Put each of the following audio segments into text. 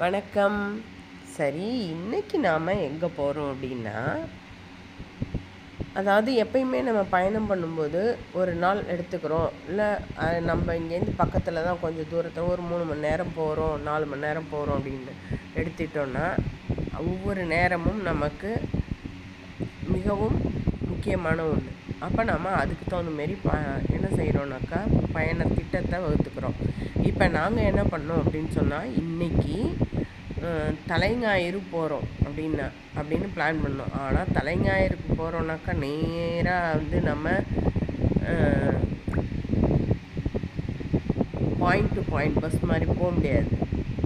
வணக்கம். சரி, இன்னைக்கு நாம் எங்கே போகிறோம் அப்படின்னா, அதாவது எப்பயுமே நம்ம பயணம் பண்ணும்போது ஒரு நாள் எடுத்துக்கிறோம். இல்லை நம்ம இங்கேருந்து பக்கத்தில் தான் கொஞ்சம் தூரத்தில் ஒரு 3 மணி நேரம் போகிறோம், 4 மணி நேரம் போகிறோம் அப்படின்னு எடுத்துட்டோன்னா, ஒவ்வொரு நேரமும் நமக்கு மிகவும் முக்கியமான ஒன்று. அப்போ நம்ம அதுக்கு தகுந்த மாரி என்ன செய்கிறோன்னாக்கா பயண திட்டத்தை வகுத்துக்கிறோம். இப்போ நாங்கள் என்ன பண்ணோம் அப்படின்னு சொன்னால், இன்றைக்கி தலைஞாயிறு போகிறோம் அப்படின்னு பிளான் பண்ணோம். ஆனால் தலைஞாயிறுக்கு போகிறோன்னாக்கா நேராக நம்ம பாயிண்ட் டு பாயிண்ட் பஸ் மாதிரி போக முடியாது.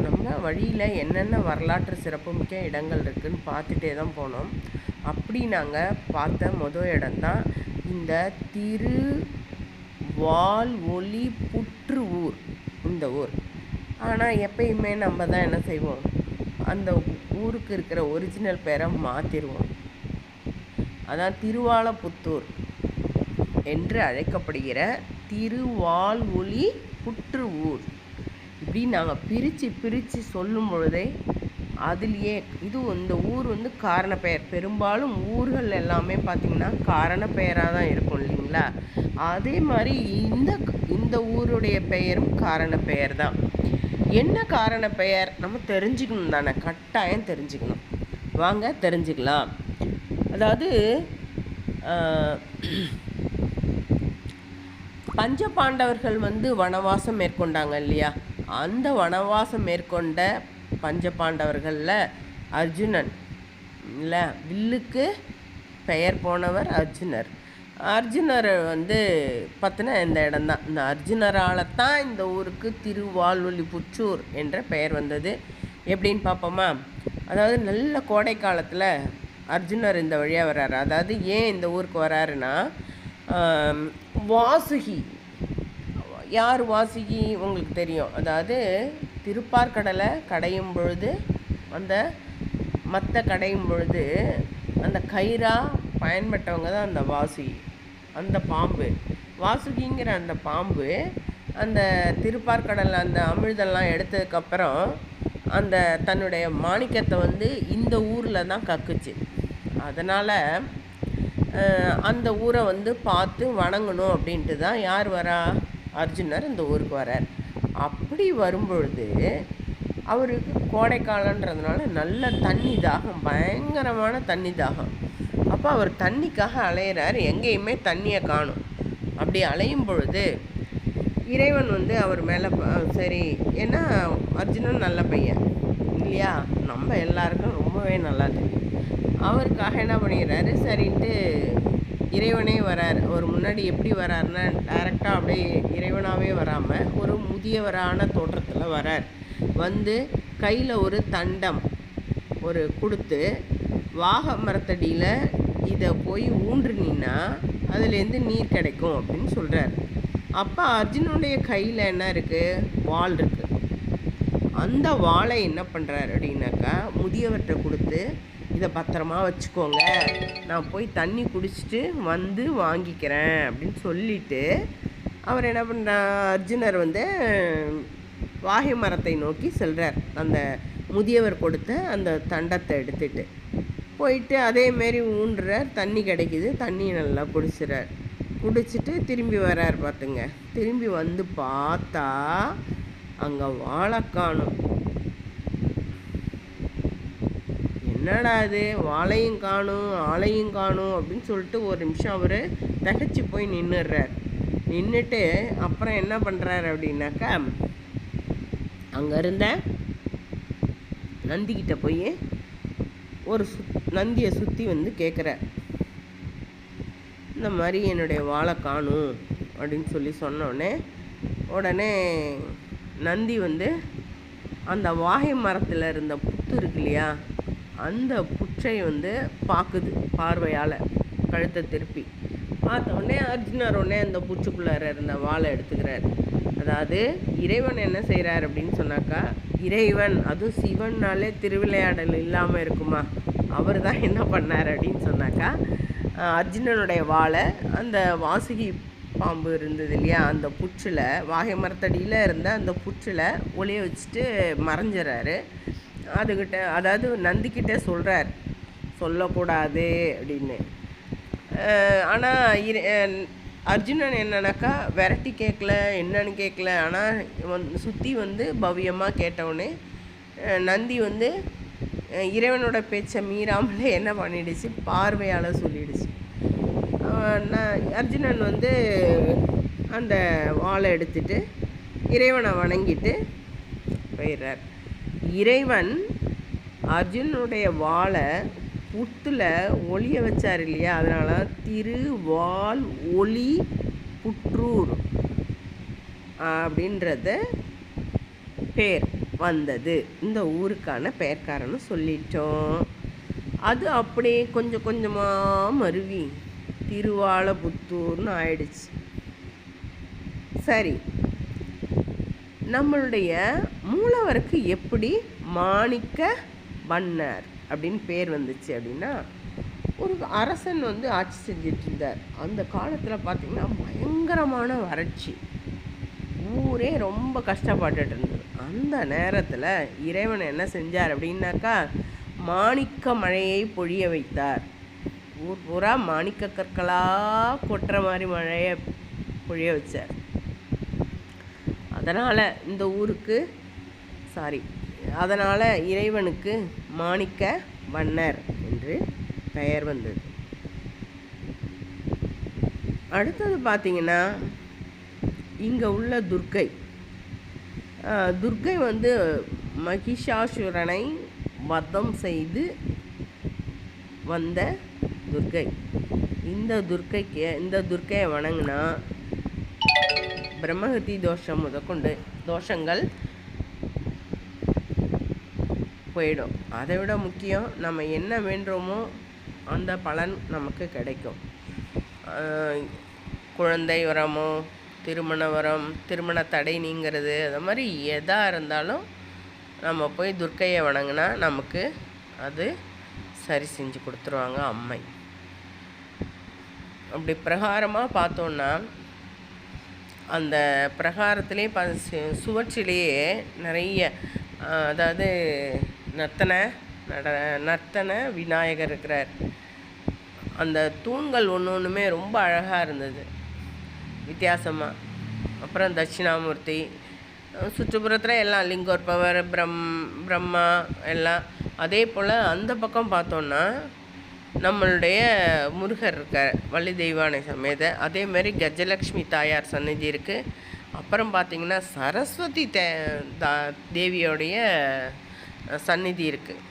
நம்ம வழியில் என்னென்ன வரலாற்று சிறப்புமிக்க இடங்கள் இருக்குதுன்னு பார்த்துட்டே தான் போனோம். அப்படி நாங்கள் பார்த்த மொதல் இடம்தான் இந்த திருவால்வொலி புற்று ஊர். இந்த ஊர் ஆனால் எப்பயுமே நம்ம தான் என்ன செய்வோம், அந்த ஊருக்கு இருக்கிற ஒரிஜினல் பேரை மாற்றிடுவோம். அதான் திருவாலப்புத்தூர் என்று அழைக்கப்படுகிற திருவால்வொலி புற்று ஊர். இப்படி நாங்கள் பிரித்து சொல்லும் பொழுதே அதுலேயே இந்த ஊர் காரண பெயர். பெரும்பாலும் ஊர்கள் எல்லாமே பார்த்திங்கன்னா காரண பெயராக தான் இருக்கும் இல்லைங்களா? அதே மாதிரி இந்த ஊருடைய பெயரும் காரண பெயர் தான். என்ன காரண பெயர் நம்ம தெரிஞ்சுக்கணும் தானே, கட்டாயம் தெரிஞ்சுக்கணும். வாங்க தெரிஞ்சுக்கலாம். அதாவது பஞ்ச பாண்டவர்கள் வனவாசம் மேற்கொண்டாங்க இல்லையா? அந்த வனவாசம் மேற்கொண்ட பஞ்ச பாண்டவர்களில் அர்ஜுனன் இல்லை, வில்லுக்கு பெயர் போனவர் அர்ஜுனர் பார்த்தினா இந்த இடம்தான். இந்த அர்ஜுனரால் தான் இந்த ஊருக்கு திருவால்வொலி புற்றூர் என்ற பெயர் வந்தது. எப்படின்னு பார்ப்போமா? அதாவது நல்ல கோடை காலத்தில் அர்ஜுனர் இந்த வழியாக வர்றாரு. அதாவது ஏன் இந்த ஊருக்கு வராருன்னா, வாசுகி. யார் வாசுகி உங்களுக்கு தெரியும். அதாவது திருப்பார்கடலை கடையும் பொழுது கடையும் பொழுது அந்த கயிறா பயன்பட்டவங்க தான் அந்த வாசுகி. அந்த பாம்பு வாசுகிங்கிற அந்த பாம்பு அந்த திருப்பார்கடலில் அந்த அமிழ்தெல்லாம் எடுத்ததுக்கப்புறம் அந்த தன்னுடைய மாணிக்கத்தை இந்த ஊரில் தான் கக்குச்சு. அதனால் அந்த ஊரை பார்த்து வணங்கணும் அப்படின்ட்டு தான் யார் வரா, அர்ஜுனர் இந்த ஊருக்கு வரார். அப்படி வரும்பொழுது அவருக்கு கோடைக்காலன்றதுனால நல்ல தண்ணி தாகம், பயங்கரமான தண்ணி தாகம். அப்போ அவர் தண்ணிக்காக அலையிறார். எங்கேயுமே தண்ணியை காணும். அப்படி அலையும் பொழுது இறைவன் அவர் மேலே சரி, ஏன்னா அர்ஜுனன் நல்ல பையன் இல்லையா, நம்ம எல்லாருக்கும் ரொம்பவே நல்லா தெரியும். அவருக்காக என்ன பண்ணிடுறாரு, சரின்ட்டு இறைவனே வரார். அவர் முன்னாடி எப்படி வராருன்னா, டைரெக்டாக அப்படியே இறைவனாகவே வராமல் ஒரு முதியவரான தோற்றத்தில் வரார். கையில் ஒரு தண்டம் கொடுத்து, வாகை மரத்தடியில் இதை போய் ஊன்றுனீன்னா அதுலேருந்து நீர் கிடைக்கும் அப்படின்னு சொல்கிறார். அப்போ அர்ஜுனுடைய கையில் என்ன இருக்குது, வாள் இருக்குது. அந்த வாளை என்ன பண்ணுறாரு அப்படின்னாக்கா, முதியவர்கிட்ட கொடுத்து, இதை பத்திரமா வச்சுக்கோங்க, நான் போய் தண்ணி குடிச்சிட்டு வாங்கிக்கிறேன் அப்படின்னு சொல்லிவிட்டு அவர் என்ன பண்ணுறார், அர்ஜுனர் வாகை மரத்தை நோக்கி செல்கிறார். அந்த முதியவர் கொடுத்த அந்த தண்டத்தை எடுத்துகிட்டு போயிட்டு அதேமாரி ஊன்றார். தண்ணி கிடைக்கிது, தண்ணியை நல்லா குடிச்சிட்டு திரும்பி வர்றார். பார்த்துங்க, திரும்பி பார்த்தா அங்கே வாழை காணும். என்னடா இது, வாழையும் காணும் ஆளையும் காணும் அப்படின்னு சொல்லிட்டு ஒரு நிமிஷம் அவர் தகச்சு போய் நின்றுட்டு அப்புறம் என்ன பண்ணுறாரு அப்படின்னாக்கா, அங்கே இருந்த நந்திக்கிட்ட போய் ஒரு நந்தியை சுற்றி கேட்குறார். இந்த மாதிரி என்னுடைய வாழை காணும் அப்படின்னு சொன்னோடனே உடனே நந்தி அந்த வாகை மரத்தில் இருந்த புத்து இருக்கு இல்லையா, அந்த புற்றை பார்க்குது பார்வையால். கழுத்தை திருப்பி பார்த்த உடனே அர்ஜுனர் அந்த புற்றுக்குள்ளார இருந்த வாழை எடுத்துக்கிறார். அதாவது இறைவன் என்ன செய்கிறார் அப்படின்னு சொன்னாக்கா, இறைவன் அதுவும் சிவன்னாலே திருவிளையாடல் இல்லாமல் இருக்குமா, அவர் தான் என்ன பண்ணார் அப்படின்னு சொன்னாக்கா, அர்ஜுனனுடைய வாழை அந்த வாசுகி பாம்பு இருந்தது இல்லையா, அந்த புற்றில் வாகை மரத்தடியில் இருந்த அந்த புற்றில் ஒளிய வச்சுட்டு மறைஞ்சிடறாரு. அதுக்கிட்ட அதாவது நந்திக்கிட்ட சொல்கிறார் சொல்லக்கூடாது அப்படின்னு. ஆனால் அர்ஜுனன் என்னன்னாக்கா விரட்டி கேட்கல, என்னன்னு கேட்கல. ஆனால் சுற்றி பவ்யமாக கேட்டவுடனே நந்தி இறைவனோட பேச்சை மீறாமலே என்ன பண்ணிடுச்சு, பார்வையால் சொல்லிடுச்சு. அர்ஜுனன் அந்த வாளை எடுத்துட்டு இறைவனை வணங்கிட்டு போயிடுறார். இறைவன் அர்ஜுனனுடைய வாளை புத்தில் ஒளிய வச்சார் இல்லையா, அதனால திருவால் ஒளி புற்றூர் அப்படின்றத பேர் வந்தது. இந்த ஊருக்கான பெயர்க்காரன்னு சொல்லிட்டோம். அது அப்படியே கொஞ்சம் கொஞ்சமாக மருவி திருவாலபுத்தூர்னு ஆயிடுச்சு. சரி, நம்மளுடைய மூலவருக்கு எப்படி மாணிக்க வண்ணர் அப்படின்னு பேர் வந்துச்சு அப்படின்னா, ஒரு அரசன் ஆட்சி செஞ்சிட்டு இருந்தார். அந்த காலத்தில் பார்த்திங்கன்னா பயங்கரமான வறட்சி, ஊரே ரொம்ப கஷ்டப்பட்டுட்டு இருந்தது. அந்த நேரத்தில் இறைவன் என்ன செஞ்சார் அப்படின்னாக்கா, மாணிக்க மழையை பொழிய வைத்தார். ஊர் பூரா மாணிக்க கற்களாக கொட்டுற மாதிரி மழையை பொழிய வச்சார். அதனால் இறைவனுக்கு மாணிக்க வண்ணர் என்று பெயர் வந்தது. அடுத்தது பார்த்திங்கன்னா, இங்கே உள்ள துர்க்கை மகிஷாசுரனை வதம் செய்து வந்த துர்க்கை. இந்த துர்க்கையை வணங்கினா பிரம்மஹத்தி தோஷம் முதற்கொண்டு தோஷங்கள் போயிடும். அதை விட முக்கியம், நம்ம என்ன வேண்டுமோ அந்த பலன் நமக்கு கிடைக்கும். குழந்தை வரமோ, திருமண வரம், திருமண தடை நீங்கிறது, அது மாதிரி எதாக இருந்தாலும் நம்ம போய் துர்க்கையை வணங்கினா நமக்கு அது சரி செஞ்சு கொடுத்துருவாங்க அம்மை. அப்படி பிரகாரமாக பார்த்தோன்னா, அந்த பிரகாரத்திலே சுவற்றிலேயே நிறைய அதாவது நர்த்தன விநாயகர் இருக்கிறார். அந்த தூண்கள் ஒன்றுமே ரொம்ப அழகாக இருந்தது, வித்தியாசமாக. அப்புறம் தட்சிணாமூர்த்தி, சுற்றுப்புறத்தில் எல்லாம் லிங்கோற்பவர், பிரம்மா எல்லாம். அதே போல் அந்த பக்கம் பார்த்தோன்னா நம்மளுடைய முருகர் இருக்கார், வள்ளி தெய்வானை சமேத. அதேமாரி கஜலக்ஷ்மி தாயார் சந்நிதி இருக்குது. அப்புறம் பார்த்திங்கன்னா சரஸ்வதி தேவியோடைய சந்நிதி இருக்குது.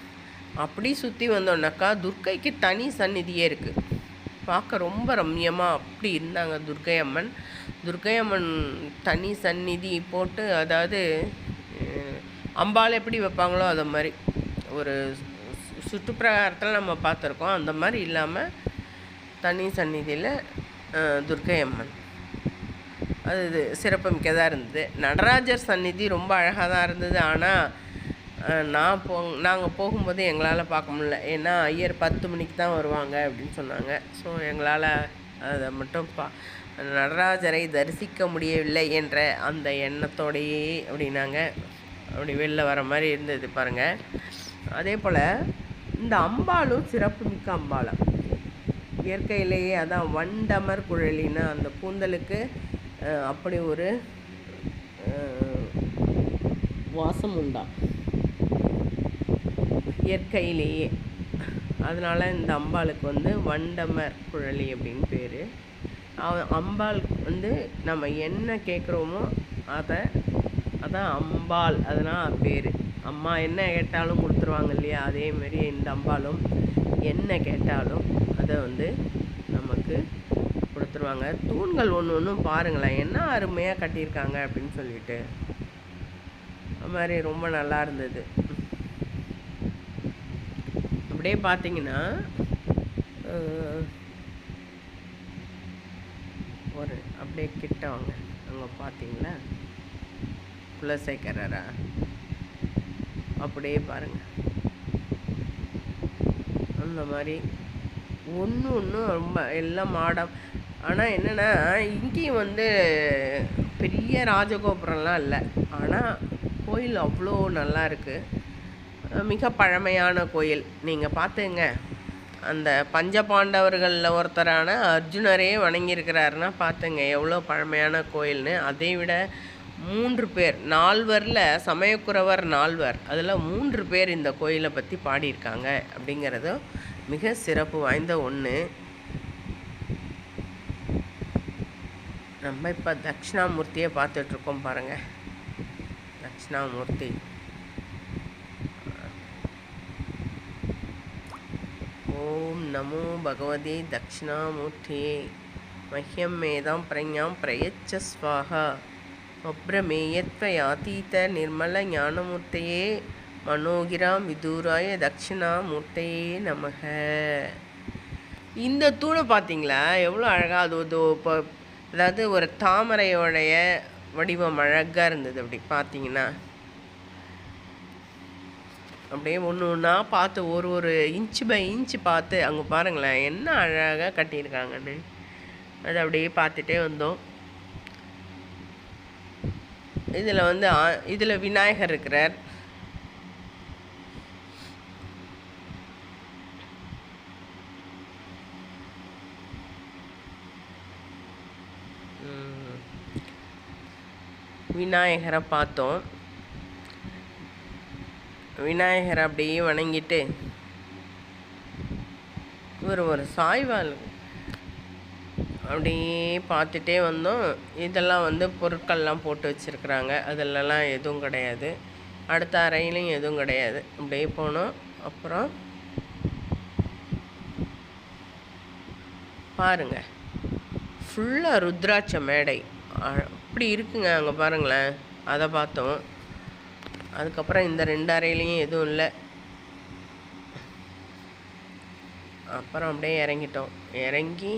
அப்படி சுற்றி வந்தோன்னாக்கா துர்க்கைக்கு தனி சந்நிதியே இருக்குது. பார்க்க ரொம்ப ரம்யமாக அப்படி இருந்தாங்க துர்க்கை அம்மன். துர்க்கை அம்மன் தனி சந்நிதி போட்டு, அதாவது அம்பாள் எப்படி வைப்பாங்களோ அதை மாதிரி ஒரு சுற்றுப்பிரகாரத்தில் நம்ம பார்த்துருக்கோம். அந்த மாதிரி இல்லாமல் தனி சந்நிதியில் துர்க்கை அம்மன் அது சிறப்பு மிக்கதாக இருந்தது. நடராஜர் சந்நிதி ரொம்ப அழகாக தான் இருந்தது. ஆனால் நாங்கள் போகும்போது எங்களால் பார்க்க முடியல. ஏன்னா ஐயர் 10 மணிக்கு தான் வருவாங்க அப்படின்னு சொன்னாங்க. ஸோ எங்களால் அதை மட்டும் நடராஜரை தரிசிக்க முடியவில்லை என்ற அந்த எண்ணத்தோடையே அப்படின்னாங்க அப்படி வெளில வர மாதிரி இருந்தது பாருங்கள். அதே போல் இந்த அம்பாலும் சிறப்பு மிக்க அம்பாலம். இயற்கையிலேயே அதான் வண்டமர் குழலின்னா அந்த கூந்தலுக்கு அப்படி ஒரு வாசம் உண்டா இயற்கையிலேயே. அதனால் இந்த அம்பாளுக்கு வண்டமர் குழலி அப்படின்னு பேர். அம்பாள் நம்ம என்ன கேட்குறோமோ அதான் அம்பாள், அதனால் பேர். அம்மா என்ன கேட்டாலும் கொடுத்துருவாங்க இல்லையா, அதேமாரி இந்த அம்பாலும் என்ன கேட்டாலும் அதை நமக்கு கொடுத்துருவாங்க. தூண்கள் ஒன்றும் பாருங்களேன், என்ன அருமையாக கட்டியிருக்காங்க அப்படின்னு சொல்லிட்டு. அது மாதிரி ரொம்ப நல்லா இருந்தது. அப்படியே பார்த்தீங்கன்னா ஒரு அப்படியே கிட்ட வாங்க, அங்கே பார்த்தீங்களா குலசேகரரா, அப்படியே பாருங்கள். அந்த மாதிரி ஒன்று ரொம்ப எல்லாம் மாடம். ஆனால் என்னென்னா இங்கேயும் பெரிய ராஜகோபுரம்லாம் இல்லை. ஆனால் கோயில் அவ்வளோ நல்லா இருக்குது. மிக பழமையான கோயில். நீங்கள் பார்த்துங்க, அந்த பஞ்ச பாண்டவர்களில் ஒருத்தரான அர்ஜுனரே வணங்கியிருக்கிறாருன்னா பார்த்துங்க எவ்வளோ பழமையான கோயில்னு. அதை விட 3 பேர், 4வரில் சமயக்குறவர் 4வர், அதில் 3 பேர் இந்த கோயிலை பற்றி பாடியிருக்காங்க அப்படிங்கிறது மிக சிறப்பு வாய்ந்த ஒன்று. நம்ம இப்போ தட்சிணாமூர்த்தியை பார்த்துட்ருக்கோம் பாருங்கள். தட்சிணாமூர்த்தி ஓம் நமோ பகவதே தட்சிணாமூர்த்தியே மஹ்யம் மேதாம் பிரஞாம் பிரயச்ச ஸ்வாஹா அப்ரமேயத்வயாதீத நிர்மல ஞானமூர்த்தையே மனோகிராம் விதூராய தட்சிணாமூர்த்தையே நமக. இந்த தூணை பார்த்தீங்களா எவ்வளோ அழகாக அது இப்போ, அதாவது ஒரு தாமரையோடைய வடிவம் அழகாக இருந்தது. அப்படி பார்த்தீங்கன்னா அப்படியே ஒன்று ஒன்றா பார்த்து ஒரு இன்ச்சு பை இன்ச்சு பார்த்து அங்கே பாருங்களேன் என்ன அழகாக கட்டியிருக்காங்கன்னு. அது அப்படியே பார்த்துட்டே வந்தோம். இதில் வந்து இதில் விநாயகர் இருக்கிறார். விநாயகரை பார்த்தோம். விநாயகரை அப்படியே வணங்கிட்டு ஒரு சாய்வால் அப்படியே பார்த்துட்டே வந்தோம். இதெல்லாம் வந்து பொருட்கள்லாம் போட்டு வச்சுருக்குறாங்க, அதிலலாம் எதுவும் கிடையாது. அடுத்த அறையிலையும் எதுவும் கிடையாது. அப்படியே போனோம். அப்புறம் பாருங்கள், ஃபுல்லாக ருத்ராட்ச மேடை அப்படி இருக்குங்க. அங்கே பாருங்களேன், அதை பார்த்தோம். அதுக்கப்புறம் இந்த 2 அறையிலையும் எதுவும் இல்லை. அப்புறம் அப்படியே இறங்கிட்டோம். இறங்கி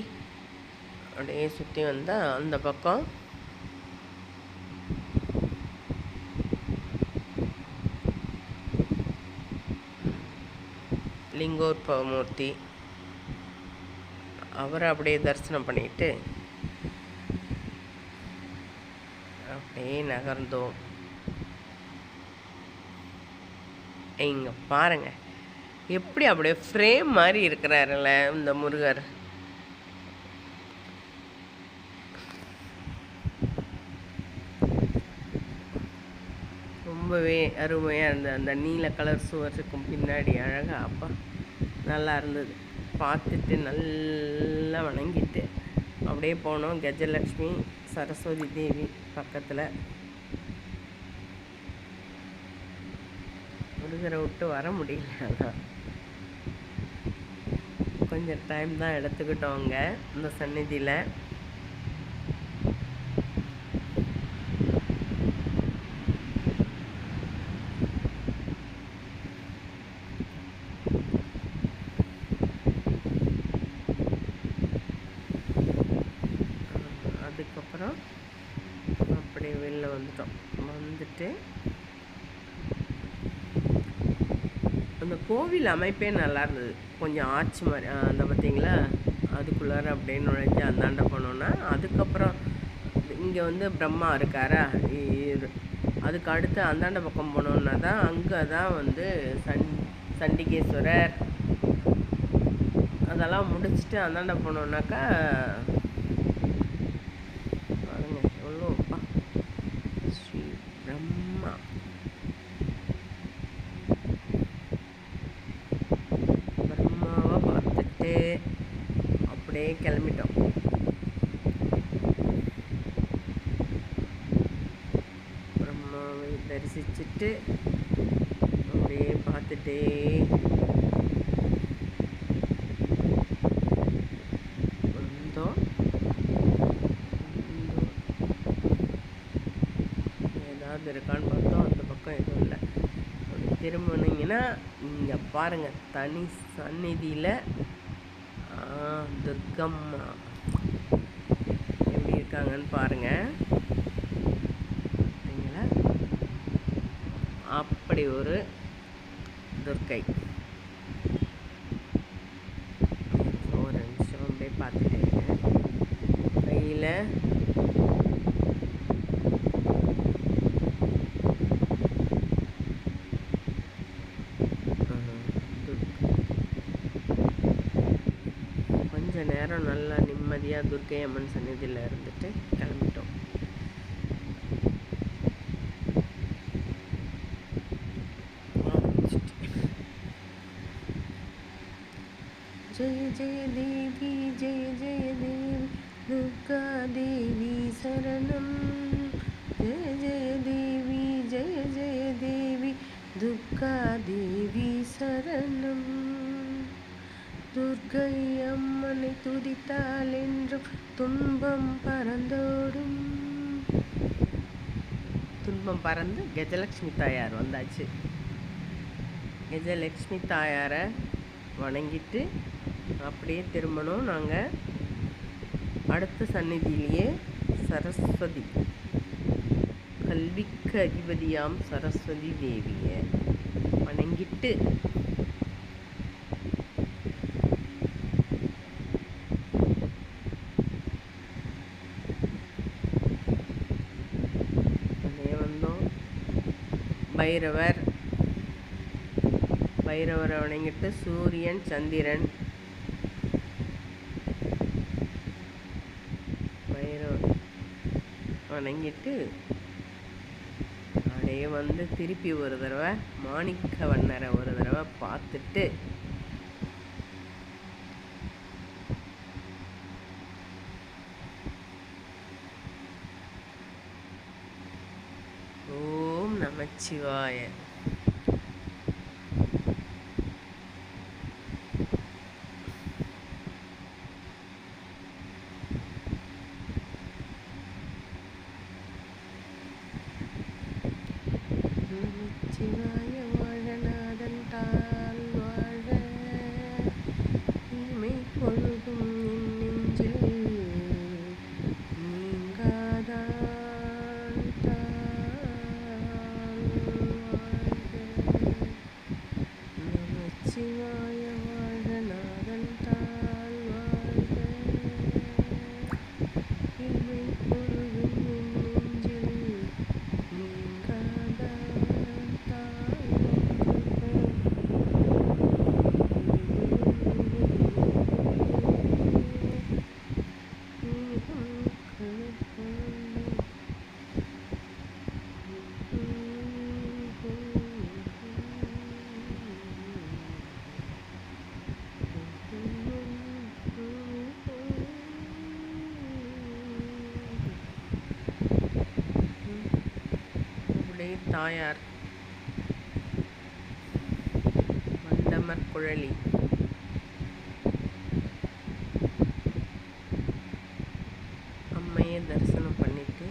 அப்படியே சுற்றி வந்தால் அந்த பக்கம் லிங்கோத்பவமூர்த்தி, அவரை அப்படியே தரிசனம் பண்ணிட்டு அப்படியே நகர்ந்தோம். இங்கே பாருங்கள் எப்படி அப்படியே ஃப்ரேம் மாதிரி இருக்கிறாருல்ல இந்த முருகர். ரொம்பவே அருமையாக இருந்தது. அந்த நீல கலர் சுவருக்கும் பின்னாடி அழகாக அப்பா நல்லா இருந்தது. பார்த்துட்டு நல்லா வணங்கிட்டு அப்படியே போனோம். கஜலக்ஷ்மி சரஸ்வதி தேவி பக்கத்தில். முருகரை விட்டு வர முடியல. அதான் கொஞ்சம் டைம் தான் எடுத்துக்கிட்டோங்க இந்த சந்நிதியில். அதுக்கப்புறம் அப்படியே வெளில வந்துட்டோம். வந்துட்டு அந்த கோவில் அமைப்பே நல்லா இருந்தது. கொஞ்சம் ஆர்ச் மாதிரி அந்த பார்த்திங்களா, அதுக்குள்ளார அப்படியே நுழைஞ்சு அந்தாண்ட போனோன்னா அதுக்கப்புறம் இங்கே வந்து பிரம்மா இருக்காரா, அதுக்கு அடுத்து அந்தாண்ட பக்கம் போனோன்னா தான் அங்கே தான் வந்து சண்டிகேஸ்வரர். அதெல்லாம் முடிச்சுட்டு அந்தாண்ட போனோன்னாக்கா பாருங்க எவ்வளோப்பா ஸ்ரீ பிரம்மா. பிரம்மாவை பார்த்துட்டு அப்படியே கிளம்பிட்டோம். பிரம்மாவை தரிசிச்சுட்டு அப்படியே பார்த்துட்டே வந்தோம். ஏதாவது இருக்கான்னு பார்த்தோம். அந்த பக்கம் எதுவும் இல்லை. அப்படி திரும்பினீங்கன்னா இங்கே பாருங்கள் தனி சந்நிதியில் துர்க்கம்மா எப்படி இருக்காங்கன்னு பாருங்கள். சரிங்களா, அப்படி ஒரு துர்க்கை. ஒரு நிமிஷம் அப்படியே பார்த்துட்டு கையில் கொஞ்சம் நேரம் நல்லா நிம்மதியாக துர்க்கை அம்மன் சந்நிதியில் இருந்துட்டு கிளம்பிட்டோம். ஜெய ஜெய தேவி ஜெய ஜெய தேவி துர்கா தேவி சரணம். ஜெய ஜெய தேவி ஜெய ஜெய தேவி துர்கா தேவி சரணம். துர்க்கை அம்மனை துதித்தால் என்றும் துன்பம் பறந்தோடும். துன்பம் பறந்து கஜலட்சுமி தாயார் வந்தாச்சு. கஜலட்சுமி தாயாரை வணங்கிட்டு அப்படியே திரும்பணும். நாங்கள் அடுத்த சந்நிதியிலேயே சரஸ்வதி, கல்விக்கு அதிபதியாம் சரஸ்வதி தேவியை வணங்கிட்டு அப்படியே வந்தோம். பைரவரை வணங்கிட்டு சூரியன் சந்திரன் வணங்கிட்டு அப்படியே வந்து திருப்பி ஒரு தடவை மாணிக்க வண்ணரை ஒரு தடவை பார்த்துட்டு ஓம் நமச்சிவாய. சிவாய வாழநாதன் தாள் வாழ இமை பொழுதும் நெஞ்சில் நீங்காதான் தாள் வாழ்க. நமச்சிவாய வாழநாதன் தாள் வாழ்க இமை பொழுதும் நெஞ்சில் நீங்காதான். தாயார் மண்டமர் குழலி அம்மையை தரிசனம் பண்ணிட்டு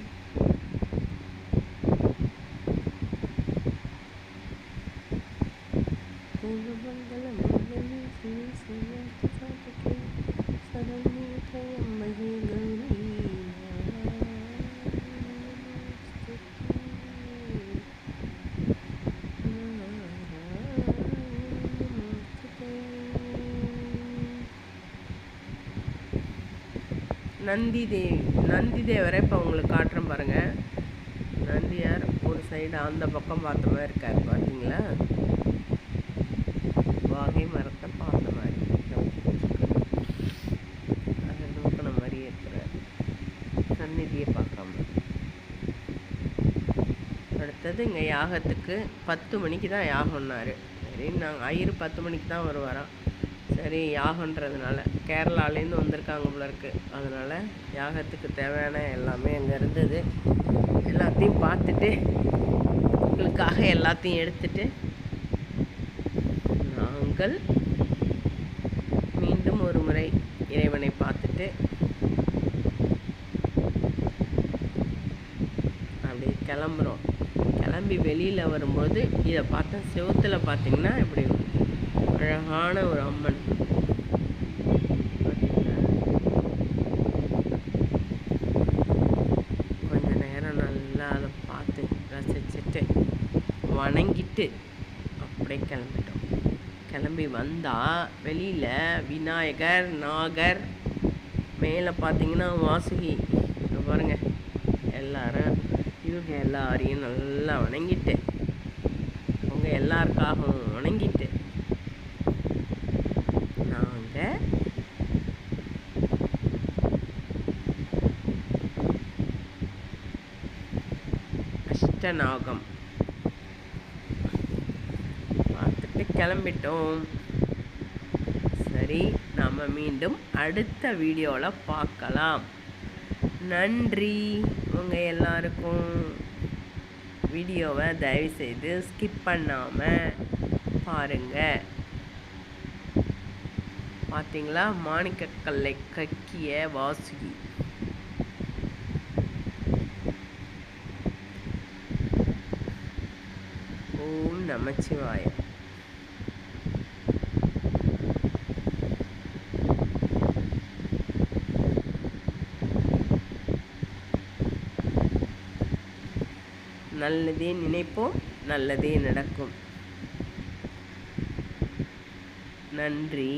நந்தி தேவரை இப்போ உங்களுக்கு காட்டுறேன் பாருங்கள். நந்தியார் ஒரு சைடு அந்த பக்கம் பார்த்த மாதிரி இருக்கார், பார்த்தீங்களா? வாகை மரத்தை பார்த்த மாதிரி அதை நோக்கின மாதிரியே இருக்கிறார், சந்நிதியை பார்க்காம. அடுத்தது இங்கே யாகத்துக்கு 10 மணிக்கு தான் யாகம்னாரு. சரி, நாங்கள் ஐயர் 10 மணிக்கு தான் வருவாராம். சரி, யாகன்றதுனால கேரளாலேருந்து வந்திருக்காங்க போல இருக்கு. அதனால் யாகத்துக்கு தேவையான எல்லாமே அங்கே இருந்தது. எல்லாத்தையும் பார்த்துட்டு எங்களுக்காக எல்லாத்தையும் எடுத்துட்டு நாங்கள் மீண்டும் ஒரு முறை இறைவனை பார்த்துட்டு அப்படியே கிளம்புறோம். கிளம்பி வெளியில் வரும்போது இதை பார்த்தா செவுத்தில் பார்த்தீங்கன்னா இப்படி அழகான ஒரு அம்மன். கொஞ்ச நேரம் நல்லா அதை பார்த்து ரசிச்சுட்டு வணங்கிட்டு அப்படியே கிளம்பிட்டோம். கிளம்பி வந்தால் வெளியில் விநாயகர், நாகர், மேலே பார்த்தீங்கன்னா வாசுகி பாருங்கள். இவங்க எல்லாரையும் நல்லா வணங்கிட்டு அவங்க எல்லாருக்காகவும் வணங்கிட்டு நாங்கள் அஷ்டநாகம் பார்த்துட்டு கிளம்பிட்டோம். சரி, நாம் மீண்டும் அடுத்த வீடியோவில் பார்க்கலாம். நன்றி உங்கள் எல்லாருக்கும். வீடியோவை தயவுசெய்து ஸ்கிப் பண்ணாமல் பாருங்கள். பார்த்தீங்களா, மாணிக்கக்கல்லை கக்கிய வாசுகி. ஓம் நமச்சிவாய. நல்லதே நினைப்போம், நல்லதே நடக்கும். நன்றி.